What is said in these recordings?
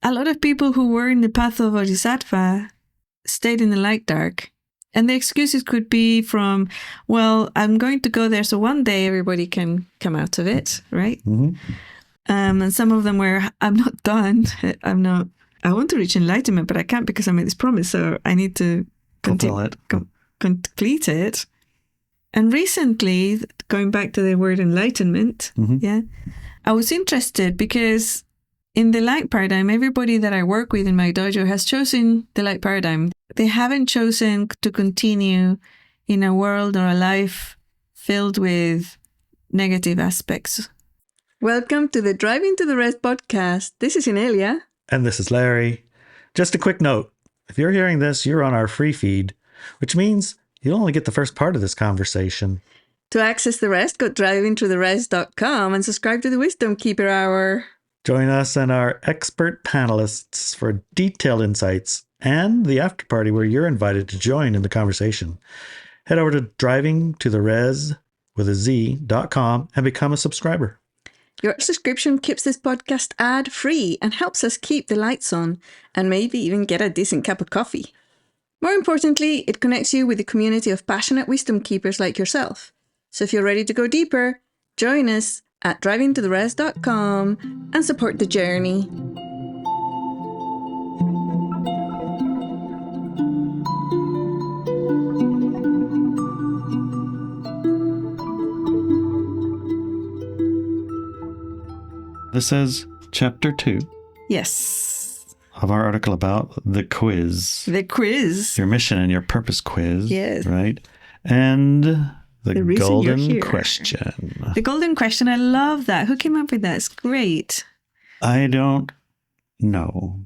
a lot of people who were in the path of Bodhisattva stayed in the light dark. And the excuses could be from, well, I'm going to go there so one day everybody can come out of it, right? Mm-hmm. And some of them were, I'm not done. I want to reach enlightenment, but I can't because I made this promise. So I need to complete it. And recently, going back to the word enlightenment, I was interested because in the light paradigm, everybody that I work with in my dojo has chosen the light paradigm. They haven't chosen to continue in a world or a life filled with negative aspects. Welcome to the Driving to the Rest podcast. This is Inelia. And this is Larry. Just a quick note. If you're hearing this, you're on our free feed, which means you'll only get the first part of this conversation. To access the rest, go drivingtotherest.com and subscribe to the Wisdom Keeper Hour. Join us and our expert panelists for detailed insights and the after party where you're invited to join in the conversation. Head over to drivingtotherez.com and become a subscriber. Your subscription keeps this podcast ad-free and helps us keep the lights on and maybe even get a decent cup of coffee. More importantly, it connects you with a community of passionate wisdom keepers like yourself. So if you're ready to go deeper, join us at drivingtotherez.com and support the journey. This is chapter 2. Yes. Of our article about the quiz. The quiz. Your mission and your purpose quiz. Yes. Right? And the golden question. The golden question. I love that. Who came up with that? It's great. I don't know.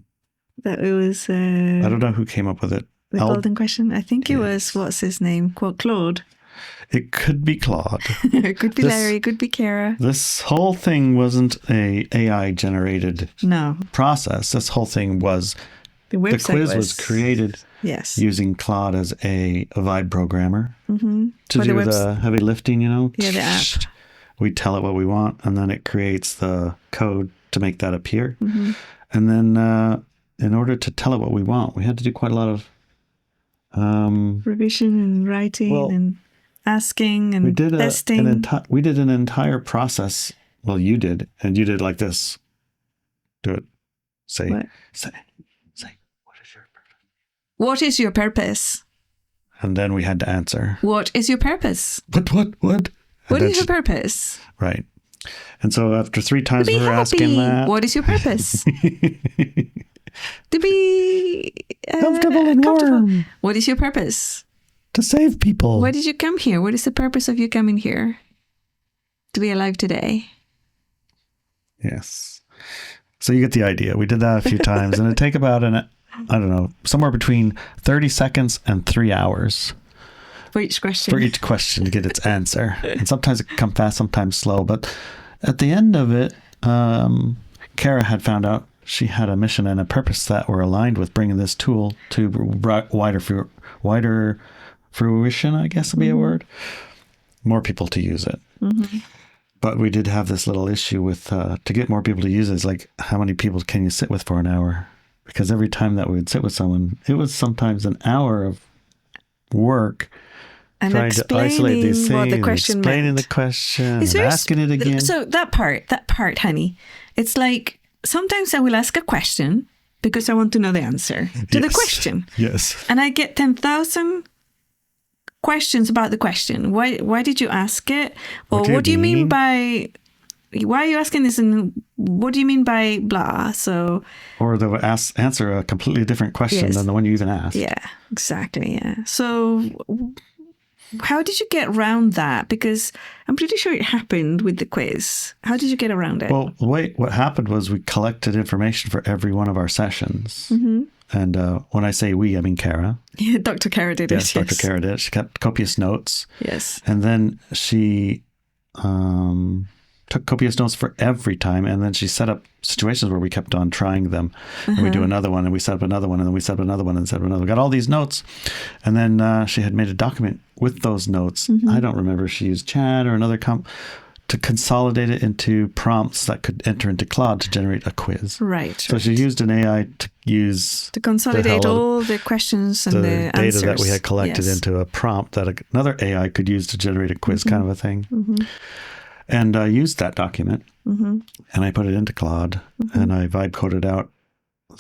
That it was... I don't know who came up with it. The golden question. I think it was, what's his name? Claude. It could be Claude. It could be Larry. It could be Kara. This whole thing wasn't a AI generated process. This whole thing was the quiz was created using Claude as a vibe programmer to do the heavy lifting, Yeah, the app. We tell it what we want, and then it creates the code to make that appear. Mm-hmm. And then in order to tell it what we want, we had to do quite a lot of revision and writing and asking and testing. We did an entire process. Well, you did, and you did like this. Do it. Say. What is your purpose? What is your purpose? And then we had to answer. What is your purpose? What? What is your purpose? Right. And so after 3 times we were asking that. What is your purpose? To be comfortable and warm. What is your purpose? To save people. Why did you come here? What is the purpose of you coming here? To be alive today. Yes. So you get the idea. We did that a few times, and it'd take about somewhere between 30 seconds and 3 hours. For each question. To get its answer. And sometimes it can come fast, sometimes slow. But at the end of it, Kara had found out she had a mission and a purpose that were aligned with bringing this tool to wider fruition, I guess would be a word. More people to use it. Mm-hmm. But we did have this little issue with, to get more people to use it, it's like, how many people can you sit with for an hour? Because every time that we would sit with someone, it was sometimes an hour of work and trying to isolate these things, explaining the question, asking it again. So that part, honey, it's like, sometimes I will ask a question because I want to know the answer to the question. Yes. And I get 10,000 questions about the question. Why did you ask it? Or what do you mean by... Why are you asking this? And what do you mean by blah? So... Or they would answer a completely different question than the one you even asked. Yeah, exactly. Yeah. So... How did you get around that? Because I'm pretty sure it happened with the quiz. How did you get around it? Well, what happened was we collected information for every one of our sessions. Mm-hmm. And when I say we, I mean Kara. Yeah, Dr. Kara did it. Yes, Dr. Kara did. She kept copious notes. Yes. And then she took copious notes for every time. And then she set up situations where we kept on trying them. And we do another one, and we set up another one, and then we set up another one, and set up another. We got all these notes. And then she had made a document with those notes. Mm-hmm. I don't remember if she used Chad or another to consolidate it into prompts that could enter into Claude to generate a quiz. Right. So she used an AI to consolidate all the questions and the data answers that we had collected into a prompt that another AI could use to generate a quiz kind of a thing. And I used that document and I put it into Claude and I vibe coded out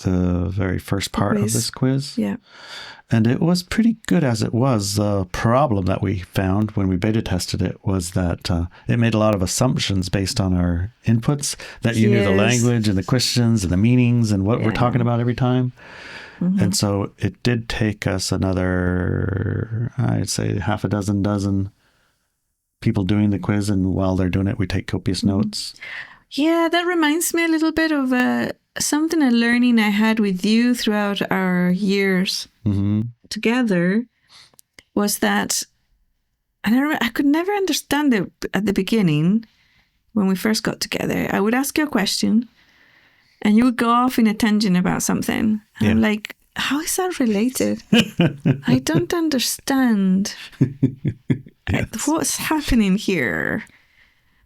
the very first part of this quiz. Yeah. And it was pretty good as it was. The problem that we found when we beta tested it was that it made a lot of assumptions based on our inputs, that you knew the language and the questions and the meanings and what we're talking about every time. And so it did take us another, I'd say half a dozen people doing the quiz. And while they're doing it, we take copious notes. Yeah, that reminds me a little bit of a learning I had with you throughout our years together, was that, and I could never understand it at the beginning when we first got together. I would ask you a question and you would go off in a tangent about something. Yeah. I'm like, how is that related? I don't understand. What's happening here?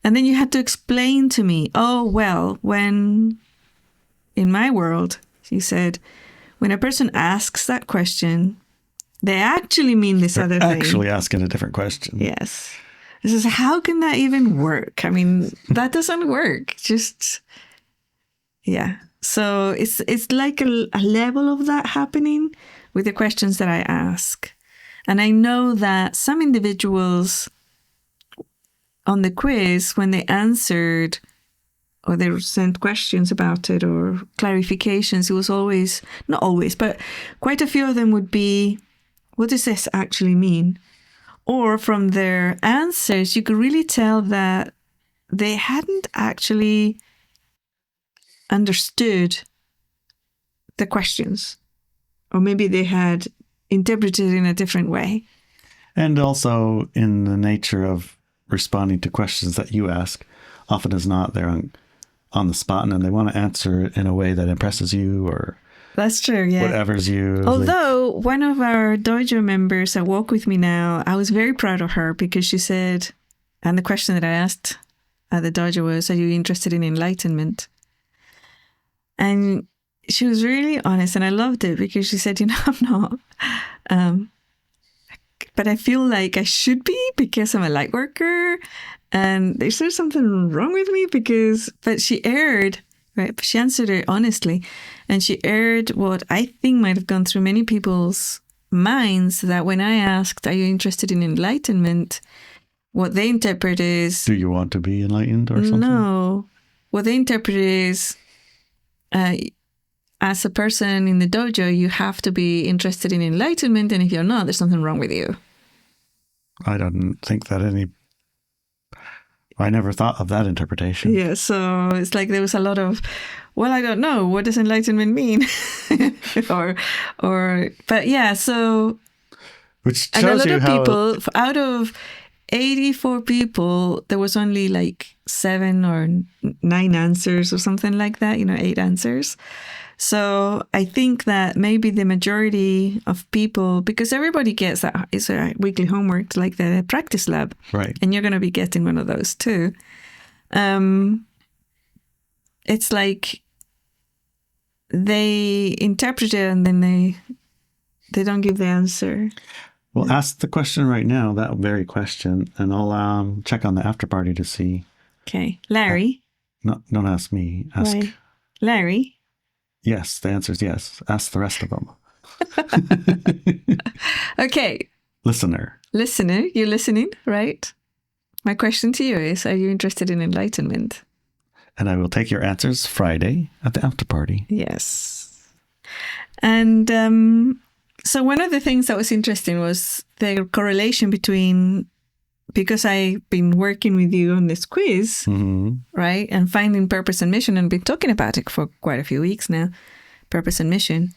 And then you had to explain to me, oh, well, when, in my world, you said, when a person asks that question, they actually mean this other thing. Actually asking a different question. Yes. This is, how can that even work? I mean, that doesn't work. Just, yeah. So it's like a level of that happening with the questions that I ask. And I know that some individuals on the quiz, when they answered or they sent questions about it or clarifications, it was always, not always, but quite a few of them would be, what does this actually mean? Or from their answers, you could really tell that they hadn't actually understood the questions, or maybe they had interpreted it in a different way. And also in the nature of responding to questions that you ask, often as not, they're on the spot and they want to answer it in a way that impresses you or that's true, yeah. Whatever's you. Although one of our dojo members that walk with me now, I was very proud of her because she said, and the question that I asked at the dojo was, are you interested in enlightenment? And she was really honest and I loved it because she said, I'm not. But I feel like I should be because I'm a light worker. And is there something wrong with me? But she aired, right? She answered it honestly. And she aired what I think might have gone through many people's minds, that when I asked, are you interested in enlightenment? What they interpret is... Do you want to be enlightened or something? No. What they interpret is, as a person in the dojo, you have to be interested in enlightenment. And if you're not, there's something wrong with you. I don't think that I never thought of that interpretation. Yeah, so it's like there was a lot of, well, I don't know, what does enlightenment mean? But yeah, so... Which shows you how... people, out of 84 people, there was only like 7 or 9 answers or something like that, 8 answers. So I think that maybe the majority of people, because everybody gets that, it's a weekly homework, like the practice lab. Right. And you're going to be getting one of those too. It's like they interpret it and then they don't give the answer. Well, ask the question right now, that very question, and I'll check on the after party to see. Okay. Larry? No, don't ask me. Ask... Why? Larry? Yes, the answer is yes. Ask the rest of them. Okay. Listener, you're listening, right? My question to you is, are you interested in enlightenment? And I will take your answers Friday at the after party. Yes. And so one of the things that was interesting was the correlation between, because I've been working with you on this quiz, right? And finding purpose and mission, and been talking about it for quite a few weeks now, purpose and mission.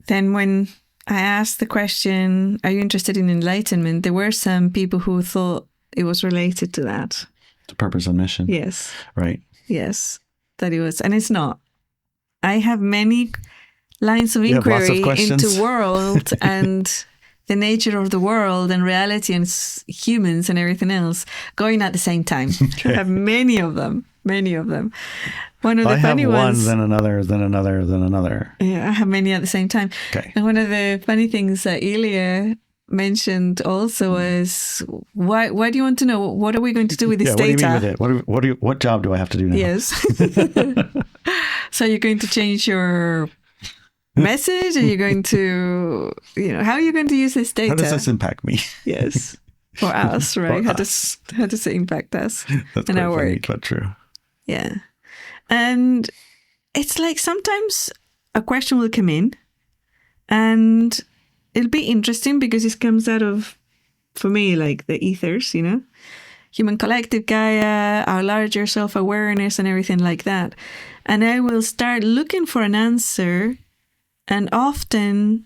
Then when I asked the question, are you interested in enlightenment? There were some people who thought it was related to that. To purpose and mission. Yes. Right. Yes. That it was. And it's not. I have many lines of inquiry into world and the nature of the world and reality and humans and everything else going at the same time. Okay. I have many of them. One of the funny have ones. one, then another, then another, then another. Yeah, I have many at the same time. Okay. And one of the funny things that Ilya mentioned also was, why do you want to know? What are we going to do with this data? What do you mean with it? What job do I have to do now? Yes. So you're going to change your message? Are you going to, how are you going to use this data? How does this impact me? Yes. For us, right? How does it impact us That's our funny, work? but true. Yeah. And it's like sometimes a question will come in and it'll be interesting because it comes out of, for me, like the ethers, human collective, Gaia, our larger self-awareness and everything like that. And I will start looking for an answer, and often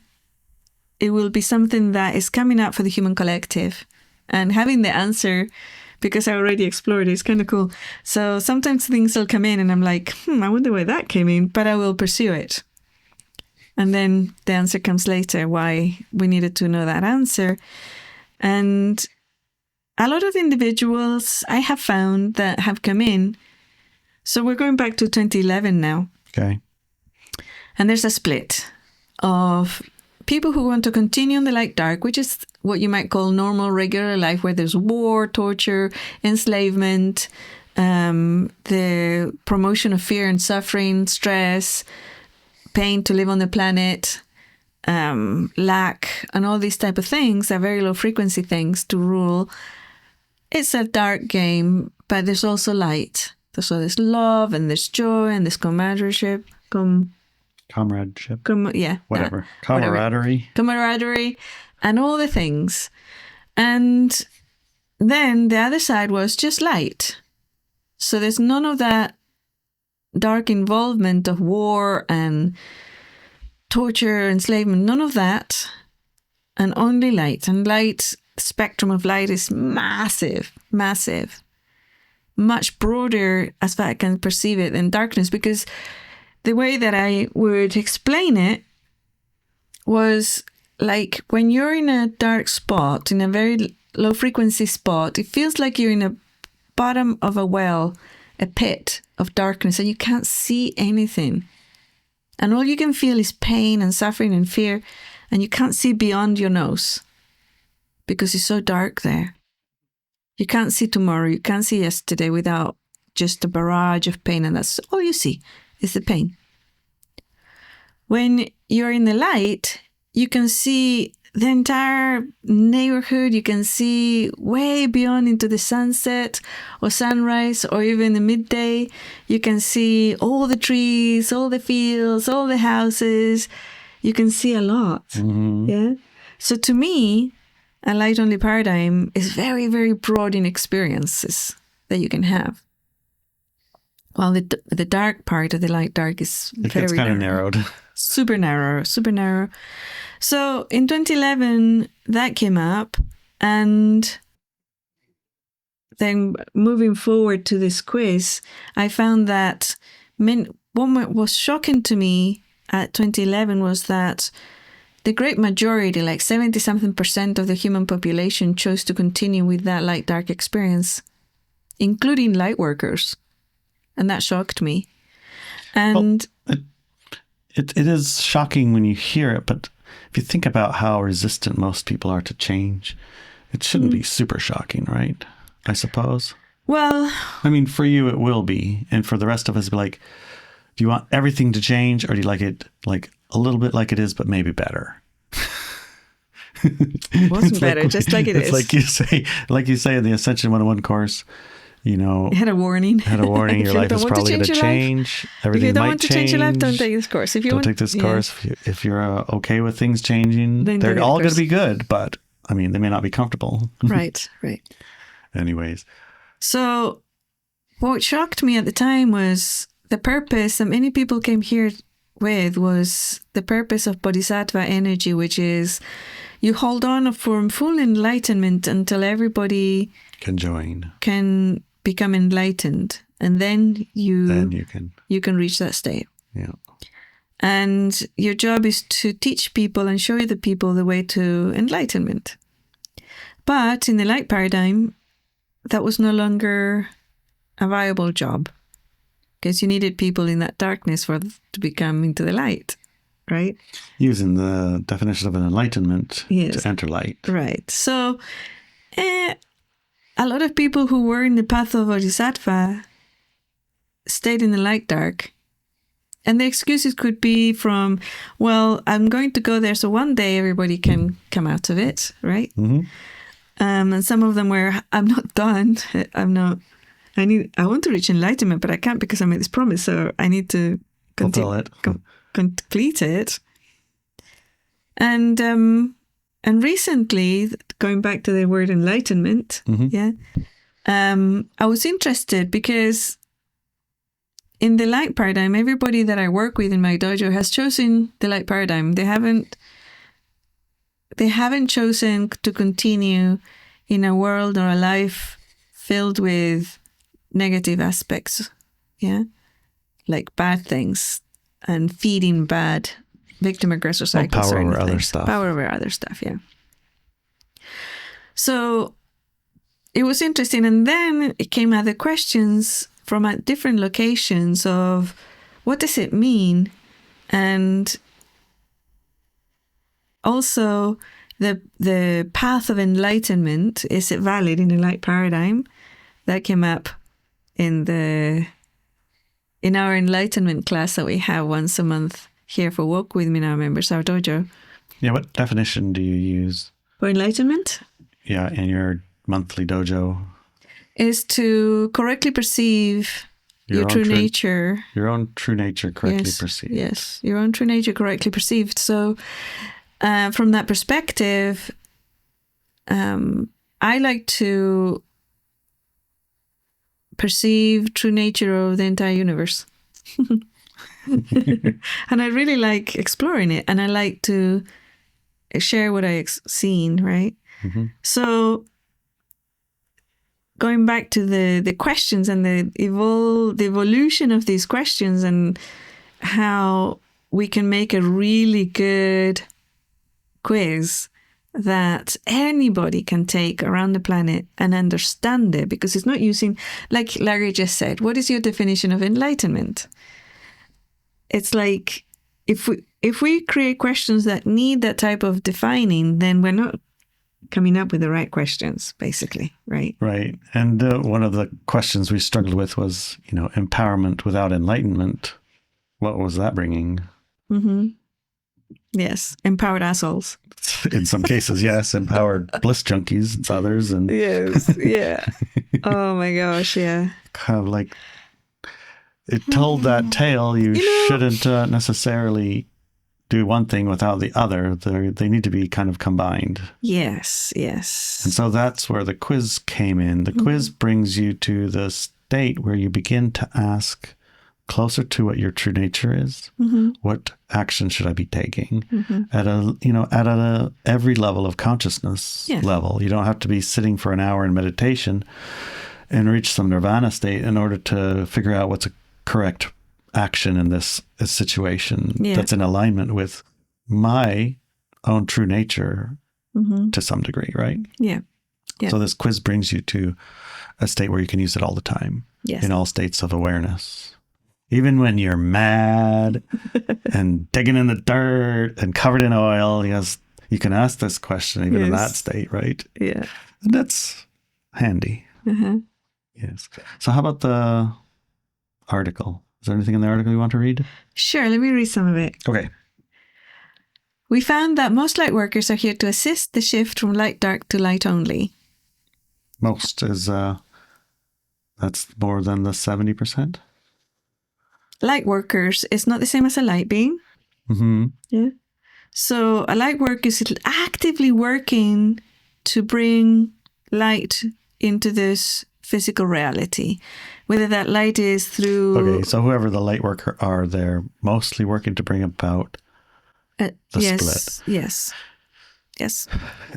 it will be something that is coming up for the human collective. And having the answer, because I already explored it, is kind of cool. So sometimes things will come in and I'm like, I wonder where that came in, but I will pursue it. And then the answer comes later, why we needed to know that answer. And a lot of individuals I have found that have come in. So we're going back to 2011 now. Okay. And there's a split of people who want to continue on the light dark, which is what you might call normal, regular life, where there's war, torture, enslavement, the promotion of fear and suffering, stress, pain to live on the planet, lack, and all these type of things are very low frequency things to rule. It's a dark game, but there's also light. So there's love and there's joy and there's comradeship. Comradeship. Whatever. Camaraderie and all the things. And then the other side was just light. So there's none of that dark involvement of war and torture, enslavement, none of that. And only light. And light, spectrum of light is massive, massive. Much broader as far as I can perceive it than darkness, because the way that I would explain it was like when you're in a dark spot, in a very low frequency spot, it feels like you're in a bottom of a well, a pit of darkness, and you can't see anything. And all you can feel is pain and suffering and fear, and you can't see beyond your nose because it's so dark there. You can't see tomorrow, you can't see yesterday without just a barrage of pain, and that's all you see is the pain. When you're in the light, you can see the entire neighborhood, you can see way beyond into the sunset or sunrise or even the midday. You can see all the trees, all the fields, all the houses. You can see a lot. Mm-hmm. Yeah. So to me, a light-only paradigm is very, very broad in experiences that you can have. While the dark part of the light dark is very gets kind of narrowed. Super narrow. So in 2011, that came up. And then moving forward to this quiz, I found that what was shocking to me at 2011 was that the great majority, like 70-something% of the human population, chose to continue with that light-dark experience, including light workers. And that shocked me. And it is shocking when you hear it, but if you think about how resistant most people are to change, it shouldn't be super shocking, right? I suppose. Well, I mean, for you it will be, and for the rest of us, be like, do you want everything to change, or do you like it like a little bit like it is, but maybe better? It wasn't better, just like it is. Like you say in the Ascension 101 course, it had a warning. Your life is probably going to change. Everything if you don't might want to change your life, don't take this course. Don't take this course. If you're okay with things changing, they're all going to be good, but I mean, they may not be comfortable. Right. Anyways. So what shocked me at the time was the purpose that many people came here with was the purpose of Bodhisattva energy, which is you hold on for full enlightenment until everybody can become enlightened, and then you can reach that state. Yeah. And your job is to teach people and show the people the way to enlightenment. But in the light paradigm, that was no longer a viable job, because you needed people in that darkness to become into the light, right? Using the definition of an enlightenment to enter light. Right. So a lot of people who were in the path of Bodhisattva stayed in the light dark. And the excuses could be from, well, I'm going to go there so one day everybody can come out of it, right? Mm-hmm. And some of them were, I'm not done. I want to reach enlightenment, but I can't because I made this promise. So I need to complete it. And recently, going back to the word enlightenment, I was interested because in the light paradigm, everybody that I work with in my dojo has chosen the light paradigm. They haven't chosen to continue in a world or a life filled with negative aspects, like bad things and feeding bad victim-aggressor cycles. Power over other stuff. Power over other stuff, yeah. So it was interesting. And then it came other questions from at different locations of what does it mean? And also the path of enlightenment, is it valid in a light paradigm? That came up in our enlightenment class that we have once a month here for Walk With Me Now members, our dojo. Yeah, what definition do you use? For enlightenment? Yeah, in your monthly dojo. Is to correctly perceive your true nature. Your own true nature correctly perceived. Yes, your own true nature correctly perceived. So from that perspective, I like to perceive true nature of the entire universe. And I really like exploring it, and I like to share what I've seen, right? Mm-hmm. So going back to the questions and the evolution of these questions and how we can make a really good quiz that anybody can take around the planet and understand it, because it's not using, like Larry just said, what is your definition of enlightenment? It's like if we create questions that need that type of defining, then we're not coming up with the right questions, basically, right? Right. And one of the questions we struggled with was, empowerment without enlightenment. What was that bringing? Mm-hmm. Yes. Empowered assholes. In some cases, yes. Empowered bliss junkies. It's others. And yes. Yeah. Oh my gosh. Yeah. Kind of like it told that tale. You shouldn't necessarily do one thing without the other. They need to be kind of combined. Yes, yes. And so that's where the quiz came in. The quiz brings you to the state where you begin to ask closer to what your true nature is. Mm-hmm. What action should I be taking at a every level of consciousness level? You don't have to be sitting for an hour in meditation and reach some nirvana state in order to figure out what's a correct action in this situation that's in alignment with my own true nature to some degree, right? Yeah. So this quiz brings you to a state where you can use it all the time, in all states of awareness. Even when you're mad and digging in the dirt and covered in oil, you can ask this question even in that state, right? Yeah. And that's handy. Uh-huh. Yes. So how about the article? Is there anything in the article you want to read? Sure, let me read some of it. Okay. We found that most light workers are here to assist the shift from light dark to light only. Most is, that's more than the 70%? Light workers is not the same as a light being. Mm-hmm. Yeah. So a light worker is actively working to bring light into this physical reality, whether that light is through... Okay, so whoever the light worker are, they're mostly working to bring about the split. Yes.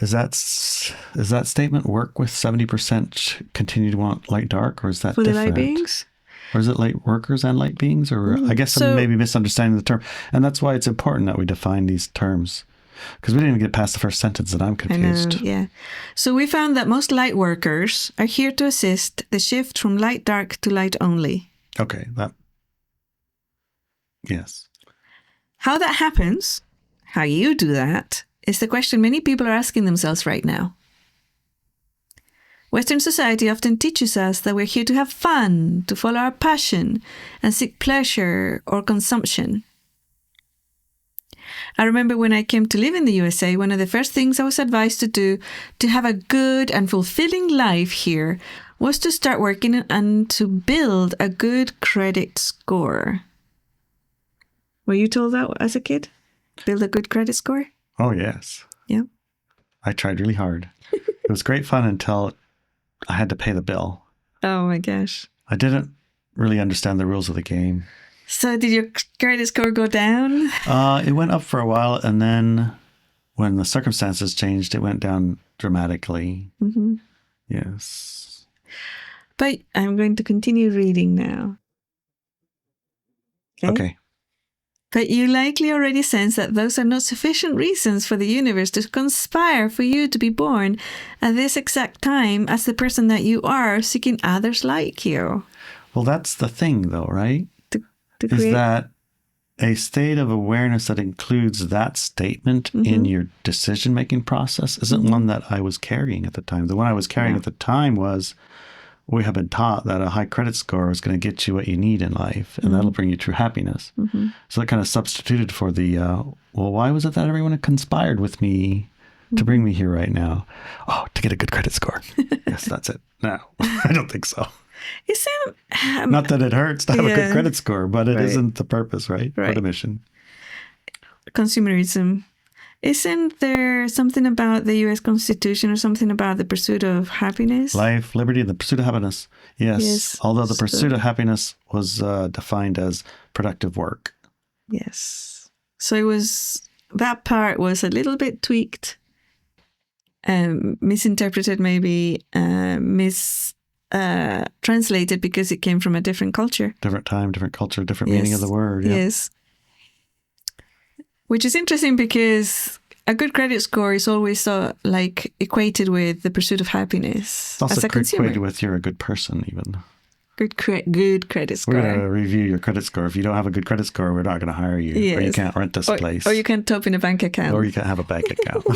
Does that statement work with 70% continue to want light dark, or is that for different? The light beings? Or is it light workers and light beings? Or I guess I'm maybe misunderstanding the term. And that's why it's important that we define these terms. Because we didn't even get past the first sentence and I'm confused. I know, yeah. So we found that most light workers are here to assist the shift from light-dark to light-only. Okay, yes. How that happens, how you do that, is the question many people are asking themselves right now. Western society often teaches us that we're here to have fun, to follow our passion, and seek pleasure or consumption. I remember when I came to live in the USA, one of the first things I was advised to do to have a good and fulfilling life here was to start working and to build a good credit score. Were you told that as a kid? Build a good credit score? Oh, yes. Yeah. I tried really hard. It was great fun until I had to pay the bill. Oh my gosh. I didn't really understand the rules of the game. So did your credit score go down? It went up for a while, and then when the circumstances changed, it went down dramatically. Mm-hmm. Yes. But I'm going to continue reading now. Okay. But you likely already sense that those are not sufficient reasons for the universe to conspire for you to be born at this exact time as the person that you are, seeking others like you. Well, that's the thing, though, right? Is that a state of awareness that includes that statement in your decision-making process isn't one that I was carrying at the time. The one I was carrying at the time was, we have been taught that a high credit score is going to get you what you need in life, and that'll bring you true happiness. So that kind of substituted for the, well, why was it that everyone conspired with me to bring me here right now? Oh, to get a good credit score. Yes, that's it. No, I don't think so. Not that it hurts to have a good credit score, but it isn't the purpose, right? Or the mission. Consumerism. Isn't there something about the U.S. Constitution or something about the pursuit of happiness? Life, liberty, and the pursuit of happiness. Yes. Although the pursuit of happiness was defined as productive work. Yes. So that part was a little bit tweaked, misinterpreted maybe, translated because it came from a different culture. Different time, different culture, different meaning of the word. Yeah. Yes. Which is interesting because a good credit score is always equated with the pursuit of happiness. It's also as a consumer. equated with you're a good person even. Good credit score. We're going to review your credit score. If you don't have a good credit score, we're not going to hire you. Yes. Or you can't rent this place. Or you can't open a bank account. Or you can't have a bank account.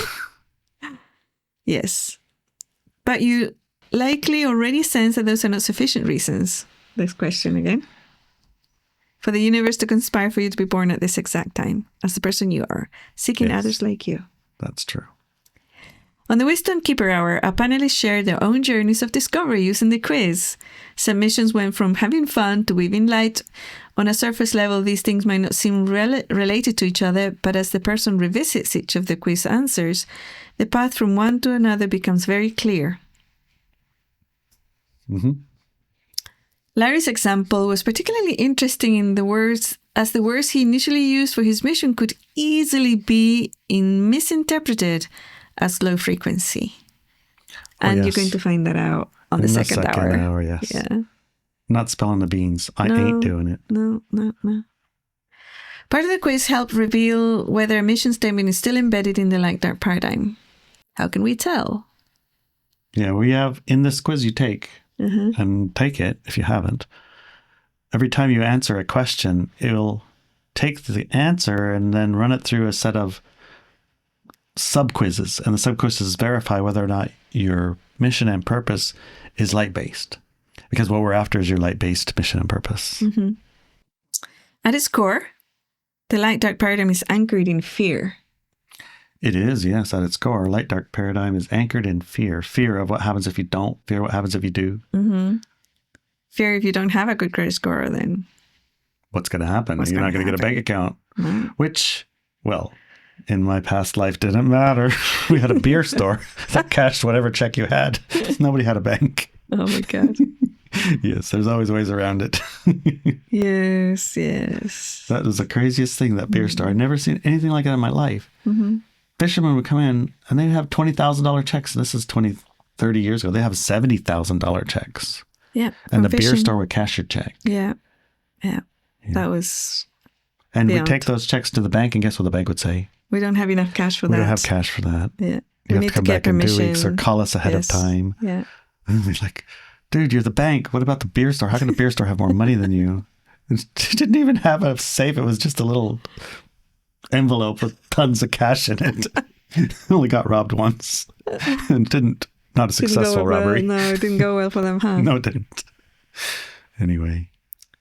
Yes. But you likely already sense that those are not sufficient reasons. This question again. For the universe to conspire for you to be born at this exact time, as the person you are, seeking others like you. That's true. On the Wisdom Keeper Hour, our panelists shared their own journeys of discovery using the quiz. Submissions went from having fun to weaving light. On a surface level, these things might not seem related to each other, but as the person revisits each of the quiz answers, the path from one to another becomes very clear. Mm-hmm. Larry's example was particularly interesting in the words he initially used for his mission could easily be misinterpreted as low frequency. And you're going to find that out on the second hour. Yes. Yeah. Not spelling the beans. I ain't doing it. No. Part of the quiz helped reveal whether a mission statement is still embedded in the light-dark paradigm. How can we tell? Yeah, we have in this quiz you take, and take it if you haven't. Every time you answer a question, it'll take the answer and then run it through a set of sub-quizzes. And the sub-quizzes verify whether or not your mission and purpose is light-based. Because what we're after is your light-based mission and purpose. Mm-hmm. At its core, the light-dark paradigm is anchored in fear. It is, yes, at its core. Light-dark paradigm is anchored in fear. Fear of what happens if you don't. Fear what happens if you do. Mm-hmm. Fear if you don't have a good credit score, then... What's going to happen? You're not going to get a bank account. Mm-hmm. Which, well, in my past life didn't matter. We had a beer store that cashed whatever check you had. Nobody had a bank. Oh, my God. Yes, there's always ways around it. Yes. That was the craziest thing, that beer store. I'd never seen anything like that in my life. Mm-hmm. Fishermen would come in and they'd have $20,000 checks. This is 20, 30 years ago. They have $70,000 checks. Yeah. And the fishing. beer store would cash your check. Yeah. That was... And beyond. we'd take those checks to the bank, and guess what the bank would say? We don't have enough cash for that. We don't have cash for that. Yeah. You have to come back in 2 weeks or call us ahead of time. Yeah. And we're like, dude, you're the bank. What about the beer store? How can the beer store have more money than you? It didn't even have a safe. It was just a little envelope with tons of cash in it. Only got robbed once. And not a successful robbery. No, it didn't go well for them, huh? No, it didn't. Anyway.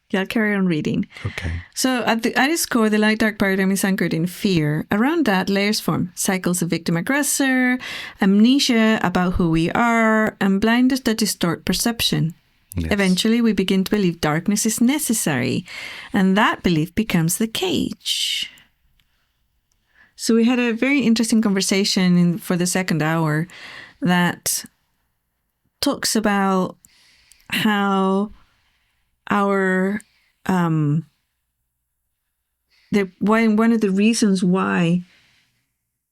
Yeah, I'll carry on reading. Okay. So at its core, the light-dark paradigm is anchored in fear. Around that, layers form. Cycles of victim-aggressor, amnesia about who we are, and blinders that distort perception. Yes. Eventually, we begin to believe darkness is necessary, and that belief becomes the cage. So we had a very interesting conversation for the second hour that talks about how our one of the reasons why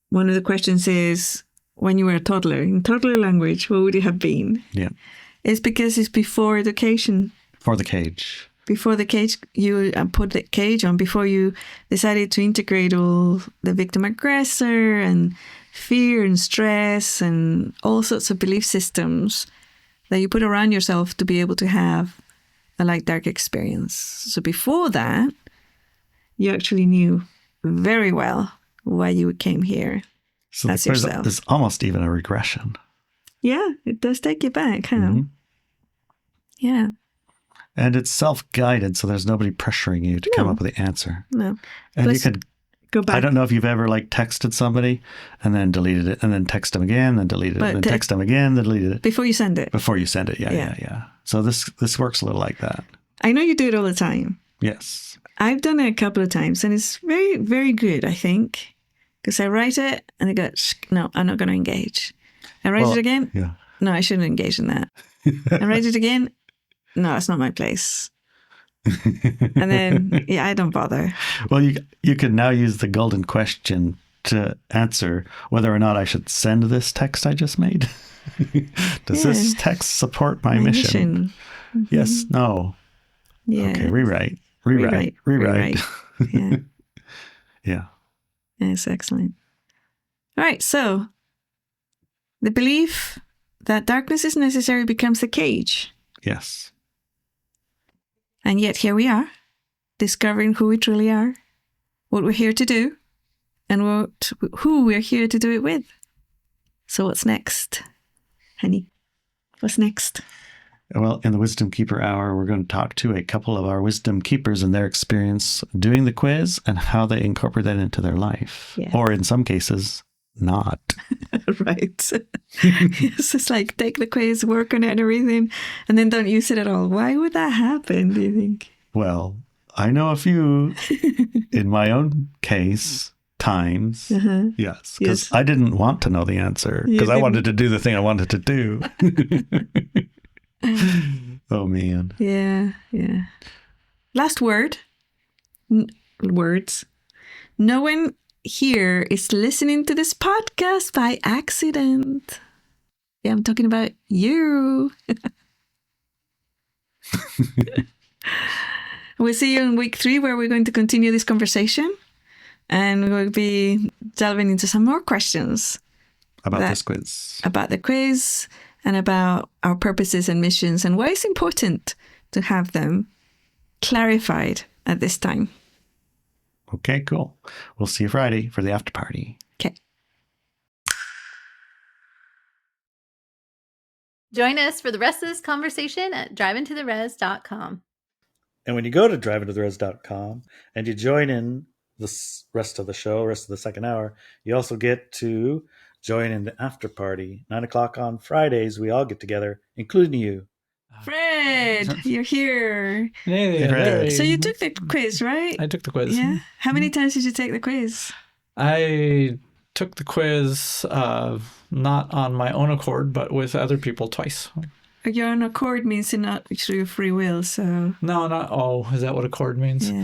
one of the questions is when you were a toddler, in toddler language, what would it have been? Yeah. It's because it's before education. For the cage. Before the cage, you put the cage on, before you decided to integrate all the victim aggressor and fear and stress and all sorts of belief systems that you put around yourself to be able to have a light-dark experience. So before that, you actually knew very well why you came here. So as yourself. There's almost even a regression. Yeah, it does take you back, huh? Mm-hmm. Yeah. And it's self-guided, so there's nobody pressuring you to come up with the answer. No. And you could go back. I don't know if you've ever texted somebody and then deleted it, and then text them again, then deleted it, and then text them again, then deleted it. Before you send it. Before you send it, yeah. So this works a little like that. I know you do it all the time. Yes. I've done it a couple of times, and it's very, very good, I think. Because I write it, and I go, no, I'm not going to engage. I write it again. Yeah. No, I shouldn't engage in that. I write it again. No, it's not my place. And then, I don't bother. Well, you can now use the golden question to answer whether or not I should send this text I just made. Does this text support my mission? Mm-hmm. Yes, no. Yeah. Okay, rewrite. Yeah. Yeah. It's excellent. All right, so the belief that darkness is necessary becomes the cage. Yes. And yet here we are, discovering who we truly are, what we're here to do, and who we're here to do it with. So what's next, honey? What's next? Well, in the Wisdom Keeper Hour, we're going to talk to a couple of our Wisdom Keepers and their experience doing the quiz and how they incorporate that into their life. Yeah. Or in some cases, not. Right. It's just like take the quiz, work on it and everything, and then don't use it at all. Why would that happen, do you think? Well, I know a few in my own case times. Uh-huh. Yes. Because I didn't want to know the answer because I wanted to do the thing I wanted to do. Oh, man. Yeah. Last word. Words. No one here is listening to this podcast by accident. Yeah, I'm talking about you. We'll see you in week 3 where we're going to continue this conversation. And we'll be delving into some more questions. About this quiz. About the quiz and about our purposes and missions and why it's important to have them clarified at this time. Okay, cool. We'll see you Friday for the after party. Okay. Join us for the rest of this conversation at driveintotheres.com. And when you go to driveintotheres.com and you join in the rest of the show, rest of the second hour, you also get to join in the after party. 9:00 on Fridays, we all get together, including you. Fred, you're here. Hey, Fred. So you took the quiz, right? I took the quiz. Yeah. How many times did you take the quiz? I took the quiz not on my own accord, but with other people twice. Your own accord means not through your free will, so... No, not... Oh, is that what accord means? Yeah.